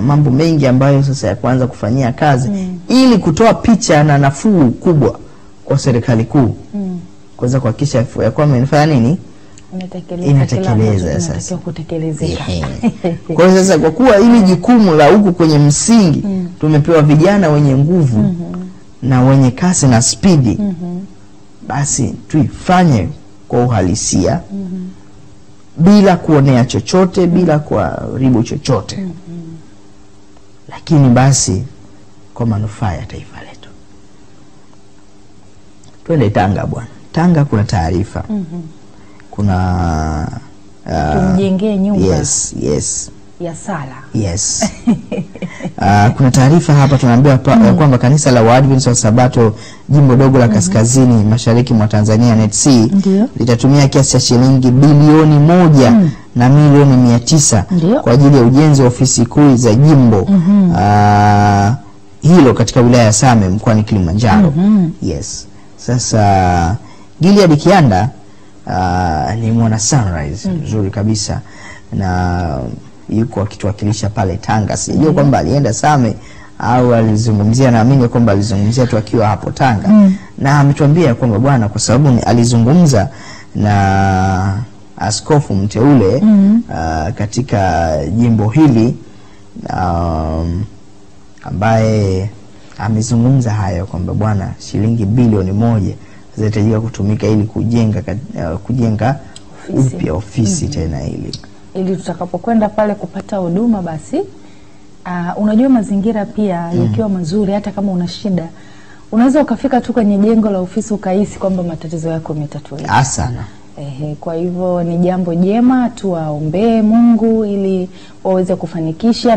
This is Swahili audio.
mambo mengi ambayo sasa ya kuanza kufanyia kazi ili kutoa picha na nafuu kubwa kwa serikali kuu. Kuweza kuhakikisha ya kwamba inafanya nini? Inatekeleza sasa kutekelezeka. Kwa hiyo sasa kwa kuwa hili jukumu la huku kwenye msingi tumepewa vijana wenye nguvu na wenye kasi na spidi, basi tuifanye kwa uhalisia bila kuonea chochote, bila kuharibu chochote, lakini basi kwa manufaa ya taifa letu. Twende Tanga bwana. Tanga kuna taarifa. Kuna tumjengee nyumba. Yes. Ya sala. Yes. Kuna taarifa hapa tunaambiwa kwamba kanisa la Waadventista wa Sabato jimbo dogo la kaskazini mashariki mwa Tanzania NETC litatumia kiasi cha shilingi bilioni 1 na milioni 900 kwa ajili ya ujenzi wa ofisi kuu za jimbo hilo katika wilaya ya Same mkoani Kilimanjaro. Yes. Sasa Gilead Kianda ni mwana Sunrise mzuri kabisa na yuko akituwakilisha pale Tanga. Sijui kwamba alienda Same au alizungumzia, naamini kwamba alizungumzia tu akiwa hapo Tanga. Na ametuambia kwamba bwana, kwa sababu alizungumza na askofu mteule katika jimbo hili ambaye amezungumza haya kwamba bwana, shilingi bilioni 1 zitahitajika kutumika ili kujenga upya ofisi tena ili tutakapokwenda pale kupata huduma basi unajua mazingira pia yakiwa mazuri, hata kama una shida unaweza ukafika tu kwenye jengo la ofisi ukahisi kwamba matatizo yako yametatuliwa sana. Kwa hivyo ni jambo jema, tuwaombee Mungu ili waweze kufanikisha.